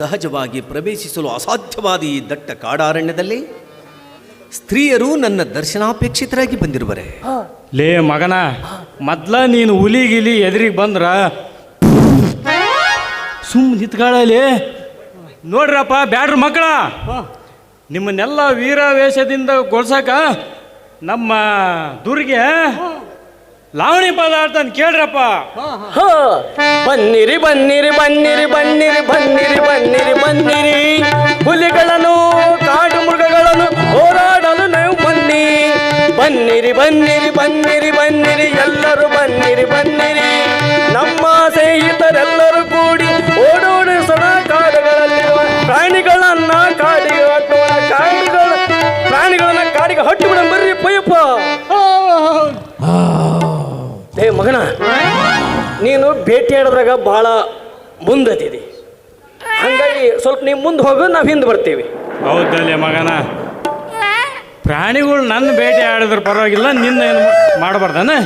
ಸಹಜವಾಗಿ ಪ್ರವೇಶಿಸಲು ಅಸಾಧ್ಯವಾದ ಈ ದಟ್ಟ ಕಾಡಾರಣ್ಯದಲ್ಲಿ ಸ್ತ್ರೀಯರು ನನ್ನ ದರ್ಶನಾಪೇಕ್ಷಿತರಾಗಿ ಬಂದಿರುವರೆ. ಲೇ ಮಗನ, ಮೊದ್ಲ ನೀನು ಹುಲಿಗಿಲಿ ಎದುರಿಗೆ ಬಂದ್ರ ಸುಮ್ ನಿತ್ಕೊಳ್ಳಲಿ. ನೋಡ್ರಪ್ಪ ಬ್ಯಾಡ್ರ ಮಕ್ಕಳ, ನಿಮ್ಮನ್ನೆಲ್ಲ ವೀರಾವೇಶದಿಂದ ಗೊಳ್ಸಕ ನಮ್ಮ ದುರ್ಗೆ ಲಾವಣಿ ಪದಾರ್ಥ ಕೇಳ್ರಪ್ಪ. ಬನ್ನಿರಿ ಬನ್ನಿರಿ ಬನ್ನಿರಿ ಬನ್ನಿರಿ ಬನ್ನಿರಿ ಬನ್ನಿರಿ ಬನ್ನಿರಿ, ಹುಲಿಗಳನ್ನು ಕಾಡು ಮೃಗಗಳನ್ನು ಹೋರಾಡಲು ನೀವು ಬನ್ನಿ. ಬನ್ನಿರಿ ಬನ್ನಿರಿ ಬನ್ನಿರಿ ಬನ್ನಿರಿ, ಎಲ್ಲರೂ ಬನ್ನಿರಿ ಬನ್ನಿರಿ, ನಮ್ಮ ಸ್ನೇಹಿತರೆಲ್ಲರೂ ಕೂಡಿ ಓಡೋಡಿಸೋಣ ಕಾಡುಗಳಲ್ಲಿರುವ ಪ್ರಾಣಿಗಳನ್ನ ಕಾಡಿಗೆ ಹಟ್ಟೋಣ, ಪ್ರಾಣಿಗಳನ್ನ ಕಾಡಿಗೆ ಹಟ್ಟು ಬಿಡ ಬರ್ರಿ ಪಯ್ಯಪ್ಪ. ಏ ಮಗನ, ನೀನು ಭೇಟಿಯಾಡಿದ್ರಾಗ ಭಾಳ ಮುಂದತಿದಿ, ಹಂಗಾಗಿ ಸ್ವಲ್ಪ ನೀವು ಮುಂದೆ ಹೋಗು, ನಾವು ಹಿಂದೆ ಬರ್ತೀವಿ. ಹೌದಲ್ಲೇ ಮಗನ, ಪ್ರಾಣಿಗಳು ನನ್ನ ಬೇಟೆ ಆಡಿದ್ರೆ ಪರವಾಗಿಲ್ಲ, ನಿನ್ನ ಏನು ಮಾಡಬಾರ್ದಾನೆ?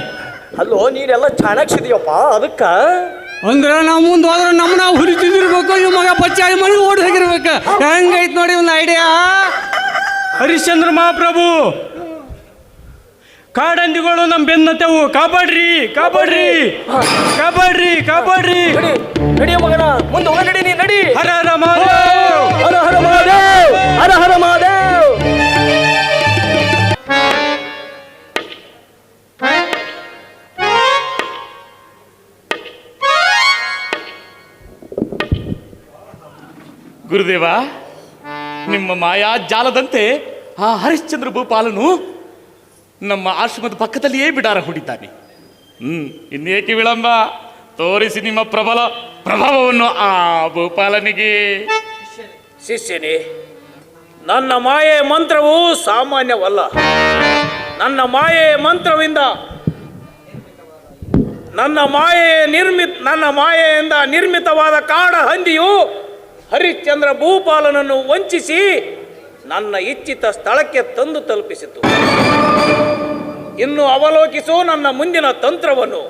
ಅಲ್ಲೋ, ನೀನೆಲ್ಲ ಚಾಣಾಕ್ಷಿದೀಯಪ್ಪ, ಅದಕ್ಕೆ ಅಂದ್ರೆ ನಾವು ಮುಂದೆ ಹೋದ್ರೆ ನಮ್ಮ ನಾವು ಹುರಿತಿರ್ಬೇಕು, ಇವ್ ಮಗ ಪಚ್ಚಾಳಿ ಮನೆ ಓಡಿ ಹೋಗಿರ್ಬೇಕು. ಹೆಂಗೈತ್ ನೋಡಿ ಒಂದು ಐಡಿಯಾ. ಹರಿಶ್ಚಂದ್ರ ಮಹಾಪ್ರಭು, ಕಾಡಂದಿಗಳು ನಮ್ಮ ಬೆನ್ನತ್ತೆವು, ಕಾಪಾಡ್ರಿ ಕಾಪಾಡ್ರಿ ಕಾಪಾಡ್ರಿ ಕಾಪಾಡ್ರಿ. ನಡಿಯ ಮಗನ, ಮುಂದೆ ಹೋಗ, ನಡಿ, ನೀ ನಡಿ. ಹರ ಹರ ಮಹಾದೇವ್, ಹರ ಹರ ಮಹಾದೇವ್, ಹರ ಹರ ಮಹಾದೇವ್. ಗುರುದೇವ, ನಿಮ್ಮ ಮಾಯಾ ಜಾಲದಂತೆ ಆ ಹರಿಶ್ಚಂದ್ರ ಭೂಪಾಲನು ನಮ್ಮ ಆಶ್ರಮದ ಪಕ್ಕದಲ್ಲಿಯೇ ಬಿಡಾರ ಹೂಡಿದ್ದಾನೆ. ಇನ್ನೇಕೆ ವಿಳಂಬ, ತೋರಿಸಿ ನಿಮ್ಮ ಪ್ರಭಾವವನ್ನು ಆ ಭೂಪಾಲನಿಗೆ. ಶಿಷ್ಯನೇ, ನನ್ನ ಮಾಯೆ ಮಂತ್ರವು ಸಾಮಾನ್ಯವಲ್ಲ. ನನ್ನ ಮಾಯೆಯಿಂದ ನಿರ್ಮಿತವಾದ ಕಾಡ ಹಂದಿಯು ಹರಿಶ್ಚಂದ್ರ ಭೂಪಾಲನನ್ನು ವಂಚಿಸಿ ನನ್ನ ಇಚ್ಛಿತ ಸ್ಥಳಕ್ಕೆ ತಂದು ತಲುಪಿಸಿತು. ಇನ್ನು ಅವಲೋಕಿಸು ನನ್ನ ಮುಂದಿನ ತಂತ್ರವನ್ನು.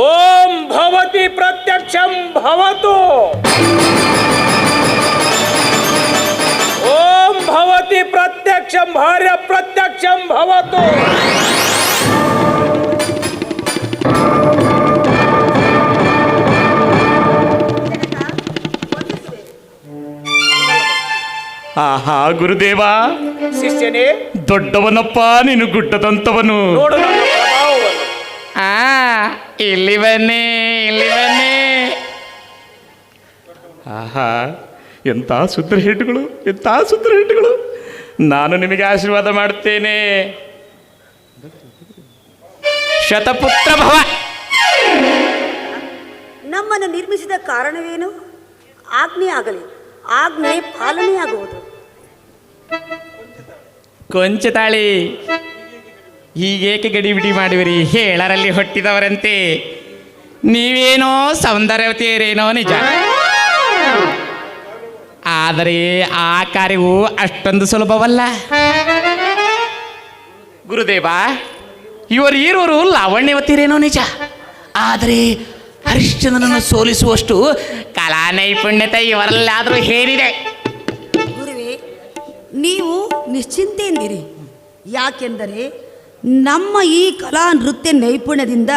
ಓಂ ಭವತಿ ಪ್ರತ್ಯಕ್ಷಂ ಭವತು, ಓಂ ಭವತಿ ಪ್ರತ್ಯಕ್ಷಂ ಭಾರ್ಯ ಪ್ರತ್ಯಕ್ಷಂ ಭವತು. ಆಹಾ ಗುರುದೇವ, ಶಿಷ್ಯನೇ, ದೊಡ್ಡವನಪ್ಪ ನೀನು, ಗುಡ್ಡದಂತವನು. ನೋಡು ನನ್ನ ಪ್ರಭಾವವನ್ನು. ಇಲ್ಲಿ ಬನ್ನಿ, ಇಲ್ಲಿ ಬನ್ನಿ. ಆಹಾ, ಎಂಥ ಸುಂದರ ಹೆಣ್ಣುಗಳು, ಎಂಥ ಸುಂದರ ಹೆಣ್ಣುಗಳು. ನಾನು ನಿಮಗೆ ಆಶೀರ್ವಾದ ಮಾಡುತ್ತೇನೆ. ಶತಪುತ್ರ ಭವ. ನಮ್ಮನ್ನು ನಿರ್ಮಿಸಿದ ಕಾರಣವೇನು? ಆಜ್ಞೆ ಆಗಲಿ, ಆಜ್ಞೆ ಪಾಲನೆಯಾಗುವುದು. ಕೊಂಚ ತಾಳಿ, ಹೀಗೇಕೆ ಗಡಿಬಿಡಿ ಮಾಡುವಿರಿ? ಹೇಳರಲ್ಲಿ ಹೊಟ್ಟಿದವರಂತೆ ನೀವೇನೋ ಸೌಂದರ್ಯವತಿಯರೇನೋ ನಿಜ, ಆದರೆ ಆ ಕಾರ್ಯವು ಅಷ್ಟೊಂದು ಸುಲಭವಲ್ಲ. ಗುರುದೇವ, ಇವರು ಲಾವಣ್ಯವತಿಯರೇನೋ ನಿಜ, ಆದರೆ ಹರಿಶ್ಚಂದ್ರನನ್ನು ಸೋಲಿಸುವಷ್ಟು ಕಲಾ ನೈಪುಣ್ಯತೆ ಇವರಲ್ಲಾದರೂ ಹೇರಿದೆ. ಗುರುವೇ, ನೀವು ನಿಶ್ಚಿಂತೆಯಿಂದಿರಿ. ಯಾಕೆಂದರೆ ನಮ್ಮ ಈ ಕಲಾ ನೃತ್ಯ ನೈಪುಣ್ಯದಿಂದ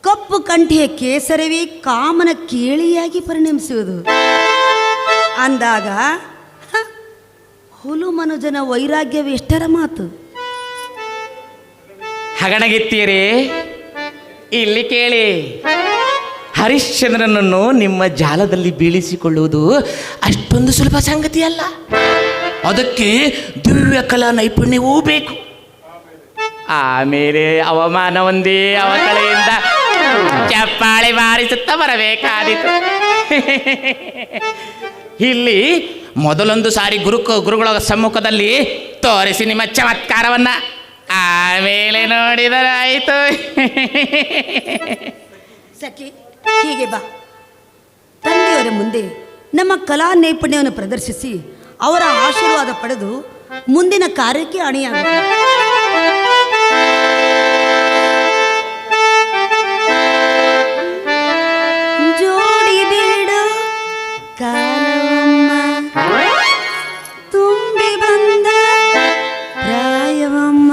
ಕಪ್ಪು ಕಂಠಿಯ ಕೇಸರವೇ ಕಾಮನ ಕೇಳಿಯಾಗಿ ಪರಿಣಮಿಸುವುದು. ಅಂದಾಗ ಹುಲು ಮನುಜನ ವೈರಾಗ್ಯವೆಷ್ಟರ ಮಾತು. ಹಗಣಗೆತ್ತೀರಿ, ಇಲ್ಲಿ ಕೇಳಿ. ಹರಿಶ್ಚಂದ್ರನನ್ನು ನಿಮ್ಮ ಜಾಲದಲ್ಲಿ ಬೀಳಿಸಿಕೊಳ್ಳುವುದು ಅಷ್ಟೊಂದು ಸುಲಭ ಸಂಗತಿ ಅಲ್ಲ. ಅದಕ್ಕೆ ದಿವ್ಯ ಕಲಾ ನೈಪುಣ್ಯವೂ ಬೇಕು. ಆಮೇಲೆ ಅವಮಾನ ಹೊಂದಿ ಅವಕಳೆಯಿಂದ ಚಪ್ಪಾಳೆ ಬಾರಿಸುತ್ತಾ ಬರಬೇಕಾದೀತು. ಇಲ್ಲಿ ಮೊದಲೊಂದು ಸಾರಿ ಗುರುಗಳ ಸಮ್ಮುಖದಲ್ಲಿ ತೋರಿಸಿ ನಿಮ್ಮ ಚಮತ್ಕಾರವನ್ನ, ಆಮೇಲೆ ನೋಡಿದರೆ ಆಯಿತು. ಸಖಿ, ಹೀಗೆ ಬಾ. ತಂದೆಯವರ ಮುಂದೆ ನಮ್ಮ ಕಲಾ ನೈಪುಣ್ಯವನ್ನು ಪ್ರದರ್ಶಿಸಿ ಅವರ ಆಶೀರ್ವಾದ ಪಡೆದು ಮುಂದಿನ ಕಾರ್ಯಕ್ಕೆ ಅಣಿಯಾಗುತ್ತೆ. ಜೋಡಿ ಬೇಡ ಕಾ ಕಾಲವಮ್ಮ ತುಂಬಿ ಬಂದ ಪ್ರಾಯವಮ್ಮ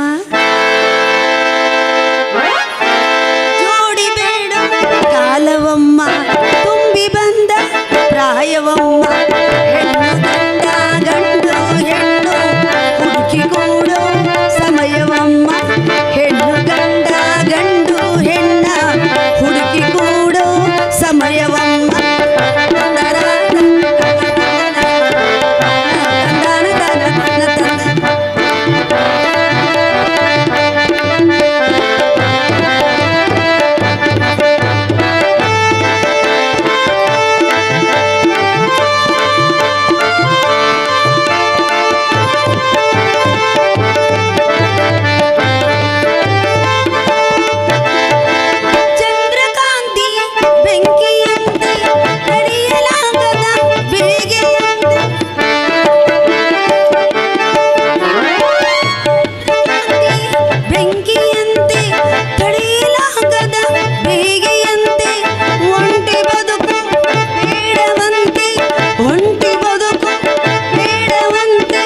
ಜೋಡಿ ಬೇಡ ಕಾಲವಮ್ಮ ತುಂಬಿ ಬಂದ ಪ್ರಾಯವಮ್ಮ ಹೆಣ್ಣು ಗಂಡ ಗಂಡು ಹೆಣ್ಣು ಹುಡುಕಿ ಕೂಡೋ ಸಮಯವಮ್ಮ ಹೆಣ್ಣು ಗಂಡ ಗಂಡು ಹೆಣ್ಣ ಹುಡುಕಿ ಕೂಡೋ ಸಮಯವಮ್ಮ ಚಂದ್ರಕಾಂತಿ ಬೆಂಕಿಯಂತೆ ತಡೆಯಲಾಗದ ಬೇಗೆಯಂತೆ ಬೆಂಕಿಯಂತೆ ತಡೆಯಲಾಗದ ಬೇಗೆಯಂತೆ ಒಂಟಿ ಬದುಕು ಬೇಡವಂತೆ ಒಂಟಿ ಬದುಕು ಬೇಡವಂತೆ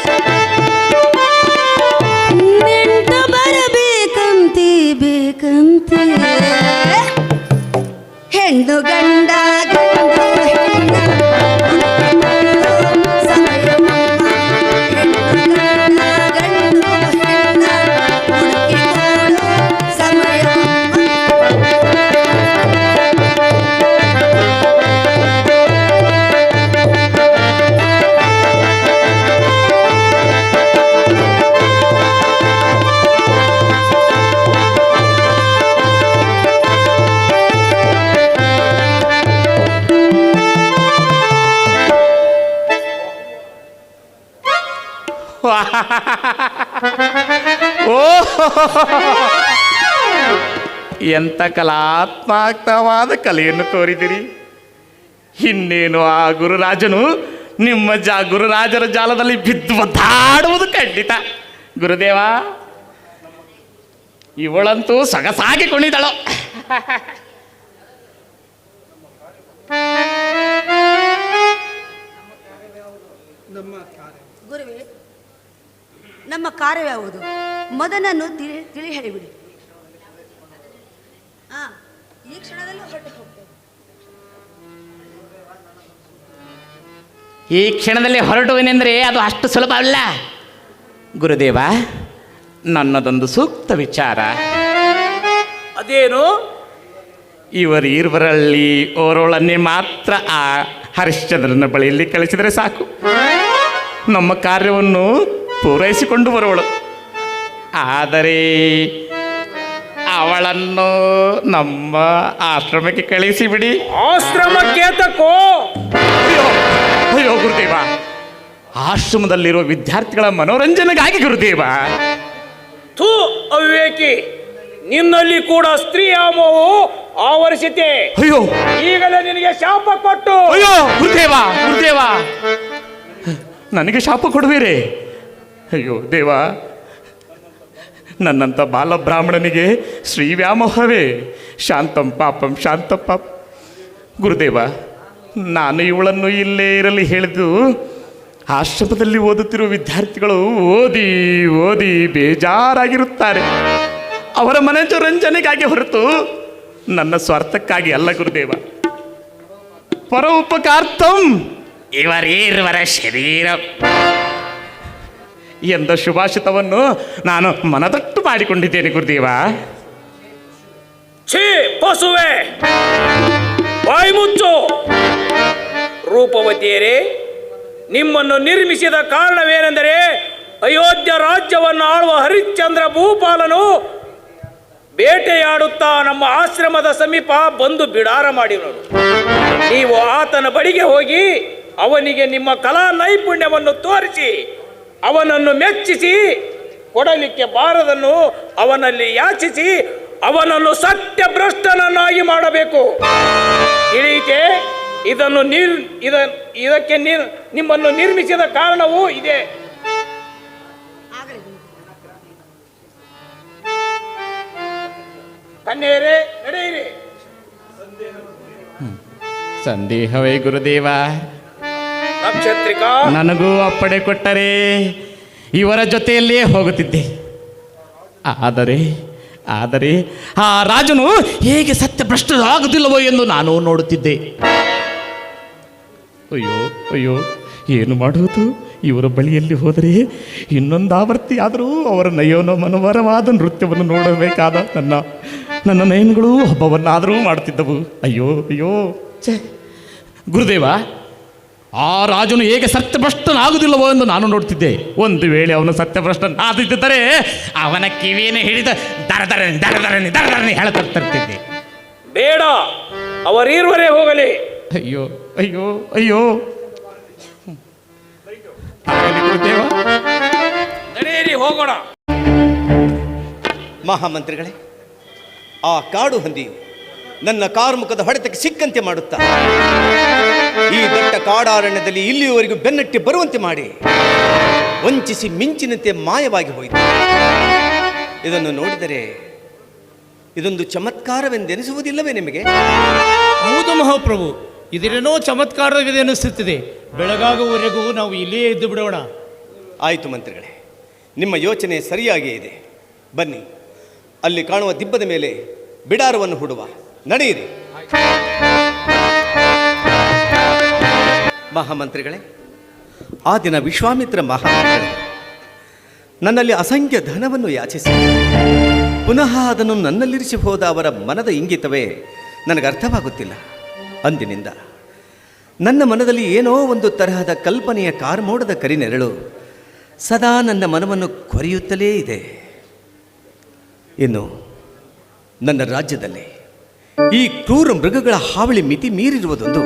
ನೆಂಟ ಬರಬೇಕಂತೆ ಬೇಕಂತೆ ಹೆಣ್ಣು ಗಂಡ ಗಂಡು ಹೆಣ್ಣ ಸಮಯವಮ್ಮ ಹೆಣ್ಣು ಗಂಡ ಗಂಡು ಹೆಣ್ಣ ಹುಡುಕಿ ಕೂಡೋ ಸಮಯವಮ್ಮ ಓ ಎಂಥ ಕಲಾತ್ಮಕವಾದ ಕಲೆಯನ್ನು ತೋರಿದಿರಿ. ಇನ್ನೇನು ಆ ಗುರುರಾಜನು ನಿಮ್ಮ ಗುರುರಾಜರ ಜಾಲದಲ್ಲಿ ಬಿದ್ದು ಒದ್ದಾಡುವುದು ಖಂಡಿತ. ಗುರುದೇವ, ಇವಳಂತೂ ಸೊಗಸಾಗಿ ಕುಣಿದಳು. ಗುರುವೇ, ನಮ್ಮ ಕಾರ್ಯವ್ಯಾವುದು ಮದನನ್ನು ತಿಳಿ ಹೇಳಿಬಿಡಿ. ಈ ಕ್ಷಣದಲ್ಲೂ ಹೊರಟು ಹೋಗ್ತೇವೆ. ಈ ಕ್ಷಣದಲ್ಲಿ ಹೊರಡುವೆನೆಂದರೆ ಅದು ಅಷ್ಟು ಸುಲಭ ಅಲ್ಲ. ಗುರುದೇವ, ನನ್ನದೊಂದು ಸೂಕ್ತ ವಿಚಾರ. ಅದೇನು? ಇವರೀರ್ವರಲ್ಲಿ ಓರೋಳನ್ನೇ ಮಾತ್ರ ಆ ಹರಿಶ್ಚಂದ್ರನ ಬಳಿಯಲ್ಲಿ ಕಳಿಸಿದರೆ ಸಾಕು, ನಮ್ಮ ಕಾರ್ಯವನ್ನು ಪೂರೈಸಿಕೊಂಡು ಬರುವಳು. ಆದರೆ ಅವಳನ್ನು ನಮ್ಮ ಆಶ್ರಮಕ್ಕೆ ಕಳಿಸಿಬಿಡಿ. ಆಶ್ರಮಕ್ಕೆ ತಕೋ? ಅಯ್ಯೋ ಅಯ್ಯೋ ಗುರುದೇವ, ಆಶ್ರಮದಲ್ಲಿರುವ ವಿದ್ಯಾರ್ಥಿಗಳ ಮನೋರಂಜನೆಗಾಗಿ ಗುರುದೇವ. ಥೂ ಅವಿವೇಕಿ, ನಿನ್ನಲ್ಲಿ ಕೂಡ ಸ್ತ್ರೀ ವ್ಯಾಮೋಹವು ಆವರಿಸಿತೆ. ಅಯ್ಯೋ ಈಗಲೇ ನಿನಗೆ ಶಾಪ ಕೊಟ್ಟು. ಅಯ್ಯೋ ಗುರುದೇವ, ಗುರುದೇವ, ನನಗೆ ಶಾಪ ಕೊಡುವಿರೇ? ಅಯ್ಯೋ ದೇವ, ನನ್ನಂಥ ಬಾಲಬ್ರಾಹ್ಮಣನಿಗೆ ಶ್ರೀ ವ್ಯಾಮೋಹವೇ. ಶಾಂತಂ ಪಾಪಂ ಶಾಂತ ಪಾಪ. ಗುರುದೇವ, ನಾನು ಇವಳನ್ನು ಇಲ್ಲೇ ಇರಲಿ ಹೇಳಿದ್ದು, ಆಶ್ರಮದಲ್ಲಿ ಓದುತ್ತಿರುವ ವಿದ್ಯಾರ್ಥಿಗಳು ಓದಿ ಓದಿ ಬೇಜಾರಾಗಿರುತ್ತಾರೆ. ಅವರ ಮನೋರಂಜನೆಗಾಗಿ ಹೊರತು ನನ್ನ ಸ್ವಾರ್ಥಕ್ಕಾಗಿ ಅಲ್ಲ ಗುರುದೇವ. ಪರ ಉಪಕಾರ್ಥಂ ಇವರೀರ್ವರ ಶರೀರ ಎಂದ ಶುಭಾಷಿತವನ್ನು ನಾನು ಮನದಟ್ಟು ಮಾಡಿಕೊಂಡಿದ್ದೇನೆ ಗುರುದೇವ. ಛೀ ಪಶುವೆ, ಬಾಯಿ ಮುಚ್ಚು. ರೂಪವತಿಯರೇ, ನಿಮ್ಮನ್ನು ನಿರ್ಮಿಸಿದ ಕಾರಣವೇನೆಂದರೆ ಅಯೋಧ್ಯ ರಾಜ್ಯವನ್ನು ಆಳುವ ಹರಿಶ್ಚಂದ್ರ ಭೂಪಾಲನು ಬೇಟೆಯಾಡುತ್ತಾ ನಮ್ಮ ಆಶ್ರಮದ ಸಮೀಪ ಬಂದು ಬಿಡಾರ ಮಾಡಿರುವುದು. ನೀವು ಆತನ ಬಳಿಗೆ ಹೋಗಿ ಅವನಿಗೆ ನಿಮ್ಮ ಕಲಾ ನೈಪುಣ್ಯವನ್ನು ತೋರಿಸಿ ಅವನನ್ನು ಮೆಚ್ಚಿಸಿ ಕೊಡಲಿಕ್ಕೆ ಬಾರದನ್ನು ಅವನಲ್ಲಿ ಯಾಚಿಸಿ ಅವನನ್ನು ಸತ್ಯಭ್ರಷ್ಟನನ್ನಾಗಿ ಮಾಡಬೇಕು. ತಿಳಿಯಿತೆ? ಇದಕ್ಕೆ ನಿಮ್ಮನ್ನು ನಿರ್ಮಿಸಿದ ಕಾರಣವೂ ಇದೆ. ಕನ್ಯೆಯರೇ, ನಡೆಯಿರಿ. ಸಂದೇಹವೇ ಗುರುದೇವ? ನಕ್ಷತ್ರಿಕ, ನನಗೂ ಅಪ್ಪಣೆ ಕೊಟ್ಟರೆ ಇವರ ಜೊತೆಯಲ್ಲಿಯೇ ಹೋಗುತ್ತಿದ್ದೆ. ಆದರೆ ಆದರೆ ಆ ರಾಜನು ಹೇಗೆ ಸತ್ಯಭ್ರಷ್ಟರಾಗುವುದಿಲ್ಲವೋ ಎಂದು ನಾನು ನೋಡುತ್ತಿದ್ದೆ. ಅಯ್ಯೋ ಅಯ್ಯೋ, ಏನು ಮಾಡುವುದು? ಇವರ ಬಳಿಯಲ್ಲಿ ಹೋದರೆ ಇನ್ನೊಂದು ಆವರ್ತಿ ಆದರೂ ಅವರ ನಯೋನ ಮನೋಹರವಾದ ನೃತ್ಯವನ್ನು ನೋಡಬೇಕಾದ ನನ್ನ ನಯನಗಳು ಹಬ್ಬವನ್ನಾದರೂ ಮಾಡುತ್ತಿದ್ದವು. ಅಯ್ಯೋ ಅಯ್ಯೋ ಛೇ. ಗುರುದೇವ, ಆ ರಾಜನು ಹೇಗೆ ಸತ್ಯಭ್ರಷ್ಟನಾಗುವುದಿಲ್ಲವೋ ಎಂದು ನಾನು ನೋಡ್ತಿದ್ದೆ. ಒಂದು ವೇಳೆ ಅವನು ಸತ್ಯಭ್ರಷ್ಟನಾಗುತ್ತಿದ್ದರೆ ಅವನ ಕಿವಿಯನ್ನು ಹಿಡಿದು ದರದರನೆ ಹೇಳುತ್ತಿರ್ತಿದ್ದೆ. ಬೇಡ, ಅವರೀರ್ವರೇ ಹೋಗಲಿ. ಅಯ್ಯೋ ಅಯ್ಯೋ ಅಯ್ಯೋ, ಆಗಲಿ ಗುರುದೇವ. ನಡೆಯಿರಿ, ಹೋಗೋಣ. ಮಹಾಮಂತ್ರಿಗಳೇ, ಆ ಕಾಡು ಹಂದಿಯು ನನ್ನ ಕಾರ್ಮುಖದ ಹೊಡೆತಕ್ಕೆ ಸಿಕ್ಕಂತೆ ಮಾಡುತ್ತಾ ಈ ದಟ್ಟ ಕಾಡಾರಣ್ಯದಲ್ಲಿ ಇಲ್ಲಿಯವರೆಗೂ ಬೆನ್ನಟ್ಟಿ ಬರುವಂತೆ ಮಾಡಿ ವಂಚಿಸಿ ಮಿಂಚಿನಂತೆ ಮಾಯವಾಗಿ ಹೋಯಿತು. ಇದನ್ನು ನೋಡಿದರೆ ಇದೊಂದು ಚಮತ್ಕಾರವೆಂದೆನಿಸುವುದಿಲ್ಲವೇ ನಿಮಗೆ? ಹೌದು ಮಹಾಪ್ರಭು, ಇದರೇನೋ ಚಮತ್ಕಾರವಿದೆ ಅನಿಸುತ್ತಿದೆ. ಬೆಳಗಾಗುವವರೆಗೂ ನಾವು ಇಲ್ಲಿಯೇ ಇದ್ದು ಬಿಡೋಣ. ಆಯಿತು ಮಂತ್ರಿಗಳೇ, ನಿಮ್ಮ ಯೋಚನೆ ಸರಿಯಾಗಿಯೇ ಇದೆ. ಬನ್ನಿ, ಅಲ್ಲಿ ಕಾಣುವ ದಿಬ್ಬದ ಮೇಲೆ ಬಿಡಾರವನ್ನು ಹೂಡುವ. ನಡೆಯಿರಿ. ಮಹಾಮಂತ್ರಿಗಳೇ, ಆ ದಿನ ವಿಶ್ವಾಮಿತ್ರ ಮಹಾಮಂತ್ರಿಗಳು ನನ್ನಲ್ಲಿ ಅಸಂಖ್ಯ ಧನವನ್ನು ಯಾಚಿಸಿ ಪುನಃ ಅದನ್ನು ನನ್ನಲ್ಲಿರಿಸಿ ಹೋದ ಅವರ ಮನದ ಇಂಗಿತವೇ ನನಗೆ ಅರ್ಥವಾಗುತ್ತಿಲ್ಲ. ಅಂದಿನಿಂದ ನನ್ನ ಮನದಲ್ಲಿ ಏನೋ ಒಂದು ತರಹದ ಕಲ್ಪನೆಯ ಕಾರ್ಮೋಡದ ಕರಿನೆರಳು ಸದಾ ನನ್ನ ಮನವನ್ನು ಕೊರೆಯುತ್ತಲೇ ಇದೆ. ಇನ್ನು ನನ್ನ ರಾಜ್ಯದಲ್ಲಿ ಈ ಕ್ರೂರ ಮೃಗಗಳ ಹಾವಳಿ ಮಿತಿ ಮೀರಿರುವುದೊಂದು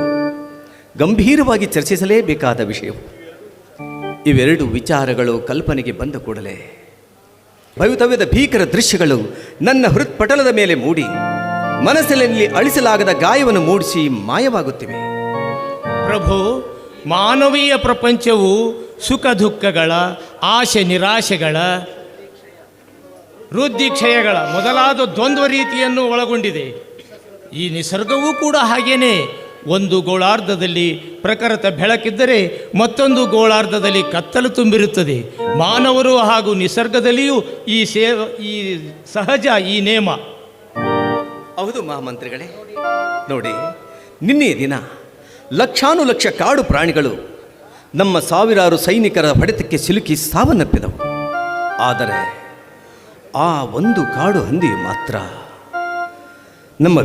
ಗಂಭೀರವಾಗಿ ಚರ್ಚಿಸಲೇಬೇಕಾದ ವಿಷಯವು. ಇವೆರಡು ವಿಚಾರಗಳು ಕಲ್ಪನೆಗೆ ಬಂದ ಕೂಡಲೇ ಭವಿತವ್ಯದ ಭೀಕರ ದೃಶ್ಯಗಳು ನನ್ನ ಹೃತ್ಪಟಲದ ಮೇಲೆ ಮೂಡಿ ಮನಸ್ಸಿನಲ್ಲಿ ಅಳಿಸಲಾಗದ ಗಾಯವನ್ನು ಮೂಡಿಸಿ ಮಾಯವಾಗುತ್ತಿವೆ. ಪ್ರಭು, ಮಾನವೀಯ ಪ್ರಪಂಚವು ಸುಖ ದುಃಖಗಳ, ಆಶೆ ನಿರಾಶೆಗಳ, ವೃದ್ಧಿ ಕ್ಷಯಗಳ ಮೊದಲಾದ ದ್ವಂದ್ವ ರೀತಿಯನ್ನು ಒಳಗೊಂಡಿದೆ. ಈ ನಿಸರ್ಗವೂ ಕೂಡ ಹಾಗೇನೆ. ಒಂದು ಗೋಳಾರ್ಧದಲ್ಲಿ ಪ್ರಖರತ ಬೆಳಕಿದ್ದರೆ ಮತ್ತೊಂದು ಗೋಳಾರ್ಧದಲ್ಲಿ ಕತ್ತಲು ತುಂಬಿರುತ್ತದೆ. ಮಾನವರು ಹಾಗೂ ನಿಸರ್ಗದಲ್ಲಿಯೂ ಈ ಸಹಜ ಈ ನೇಮ. ಹೌದು ಮಹಾಮಂತ್ರಿಗಳೇ, ನೋಡಿ, ನಿನ್ನೆಯ ದಿನ ಲಕ್ಷಾನುಲಕ್ಷ ಕಾಡು ಪ್ರಾಣಿಗಳು ನಮ್ಮ ಸಾವಿರಾರು ಸೈನಿಕರ ಹೊಡೆತಕ್ಕೆ ಸಿಲುಕಿ ಸಾವನ್ನಪ್ಪಿದವು. ಆದರೆ ಆ ಒಂದು ಕಾಡು ಹಂದಿಯು ಮಾತ್ರ ನಮ್ಮ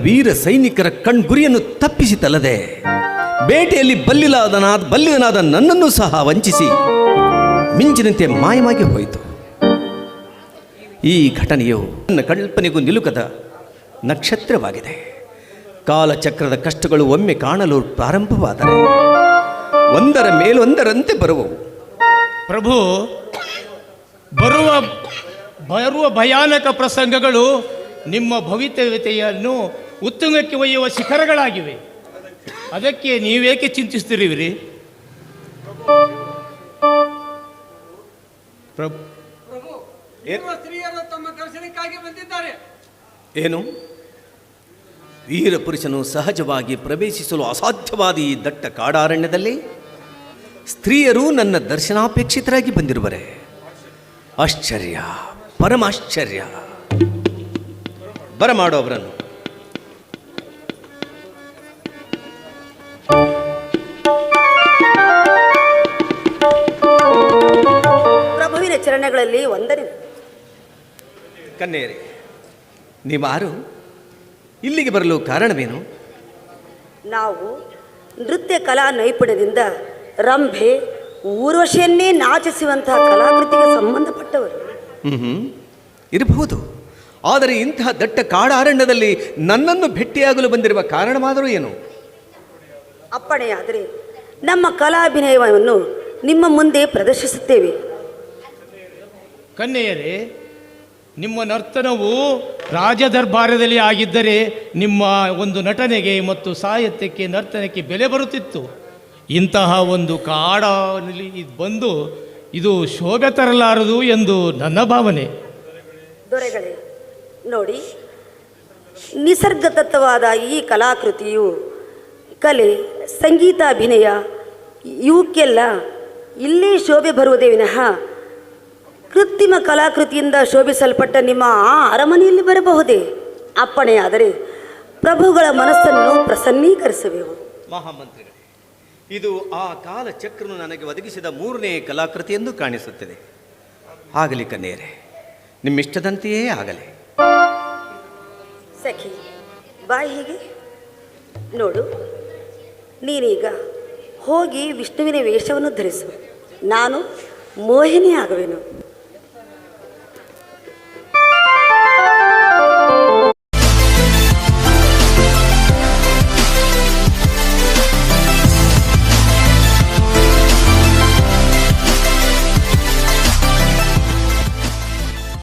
ಸೈನಿಕರ ಕಣ್ಗುರಿಯನ್ನು ತಪ್ಪಿಸಿತಲ್ಲದೆ ಬೇಟೆಯಲ್ಲಿ ಬಲ್ಲಿದನಾದ ನನ್ನನ್ನು ಸಹ ವಂಚಿಸಿ ಮಿಂಚಿನಂತೆ ಮಾಯವಾಗಿ ಹೋಯಿತು. ಈ ಘಟನೆಯು ನನ್ನ ಕಲ್ಪನೆಗೂ ನಿಲುಕದ ನಕ್ಷತ್ರವಾಗಿದೆ. ಕಾಲಚಕ್ರದ ಕಷ್ಟಗಳು ಒಮ್ಮೆ ಕಾಣಲು ಪ್ರಾರಂಭವಾದರೆ ಒಂದರ ಮೇಲೊಂದರಂತೆ ಬರುವವು. ಪ್ರಭು, ಬರುವ ಭಯಾನಕ ಪ್ರಸಂಗಗಳು ನಿಮ್ಮ ಭವಿಷ್ಯತೆಯನ್ನು ಉತ್ತುಂಗಕ್ಕೆ ಒಯ್ಯುವ ಶಿಖರಗಳಾಗಿವೆ. ಅದಕ್ಕೆ ನೀವೇಕೆ ಚಿಂತಿಸ್ತಿರುವಿರಿ? ಸ್ತ್ರೀಯರು ತಮ್ಮ ದರ್ಶನಕ್ಕಾಗಿ ಬಂದಿದ್ದಾರೆ. ಏನು? ವೀರ ಪುರುಷನು ಸಹಜವಾಗಿ ಪ್ರವೇಶಿಸಲು ಅಸಾಧ್ಯವಾದ ಈ ದಟ್ಟ ಕಾಡಾರಣ್ಯದಲ್ಲಿ ಸ್ತ್ರೀಯರು ನನ್ನ ದರ್ಶನಾಪೇಕ್ಷಿತರಾಗಿ ಬಂದಿರುವರೆ. ಆಶ್ಚರ್ಯ, ಪರಮಾಶ್ಚರ್ಯ. ಬರಮಾಡು ಅವರನ್ನು. ಪ್ರಭುವಿನ ಚರಣಗಳಲ್ಲಿ ವಂದನೆ. ಕನ್ಯೆಯರೇ, ನೀವಾರು? ಇಲ್ಲಿಗೆ ಬರಲು ಕಾರಣವೇನು? ನಾವು ನೃತ್ಯ ಕಲಾ ನೈಪುಣ್ಯದಿಂದ ರಂಭೆ, ಊರ್ವಶಿಯನ್ನೇ ನಾಚಿಸುವಂತಹ ಕಲಾಕೃತಿಗೆ ಸಂಬಂಧಪಟ್ಟವರು. ಇರಬಹುದು. ಆದರೆ ಇಂತಹ ದಟ್ಟ ಕಾಡಾರಣ್ಯದಲ್ಲಿ ನನ್ನನ್ನು ಭೇಟಿಯಾಗಲು ಬಂದಿರುವ ಕಾರಣವಾದರೂ ಏನು? ಅಪ್ಪಣೆಯಾದರೆ ನಮ್ಮ ಕಲಾಭಿನಯವನ್ನು ನಿಮ್ಮ ಮುಂದೆ ಪ್ರದರ್ಶಿಸುತ್ತೇವೆ. ಕನ್ಯೆಯರೇ, ನಿಮ್ಮ ನರ್ತನವು ರಾಜದರ್ಬಾರದಲ್ಲಿ ಆಗಿದ್ದರೆ ನಿಮ್ಮ ಒಂದು ನಟನೆಗೆ ಮತ್ತು ಸಾಹಿತ್ಯಕ್ಕೆ, ನರ್ತನಕ್ಕೆ ಬೆಲೆ ಬರುತ್ತಿತ್ತು. ಇಂತಹ ಒಂದು ಕಾಡಲ್ಲಿ ಬಂದು ಇದು ಶೋಭೆ ತರಲಾರದು ಎಂದು ನನ್ನ ಭಾವನೆ. ದೊರೆಗಳೇ, ನೋಡಿ, ನಿಸರ್ಗದತ್ತವಾದ ಈ ಕಲಾಕೃತಿಯು ಕಲೆ, ಸಂಗೀತಾಭಿನಯ, ಇವಕ್ಕೆಲ್ಲ ಇಲ್ಲಿ ಶೋಭೆ ಬರುವುದೇ ವಿನಃ ಕೃತ್ರಿಮ ಕಲಾಕೃತಿಯಿಂದ ಶೋಭಿಸಲ್ಪಟ್ಟ ನಿಮ್ಮ ಆ ಅರಮನೆಯಲ್ಲಿ ಬರಬಹುದೇ? ಅಪ್ಪಣೆಯಾದರೆ ಪ್ರಭುಗಳ ಮನಸ್ಸನ್ನು ಪ್ರಸನ್ನೀಕರಿಸುವೆವು. ಮಹಾಮಂತ್ರಿಗಳೇ, ಇದು ಆ ಕಾಲಚಕ್ರನು ನನಗೆ ಒದಗಿಸಿದ 3ನೇ ಕಲಾಕೃತಿ ಎಂದು ಕಾಣಿಸುತ್ತದೆ. ಆಗಲಿ ಕನ್ಯರೇ, ನಿಮ್ಮಿಷ್ಟದಂತೆಯೇ ಆಗಲಿ. ಸಖಿ, ಬಾಯಿ ಹೀಗೆ ನೋಡು. ನೀನೀಗ ಹೋಗಿ ವಿಷ್ಣುವಿನ ವೇಷವನ್ನು ಧರಿಸು, ನಾನು ಮೋಹಿನಿ ಆಗುವೆನು.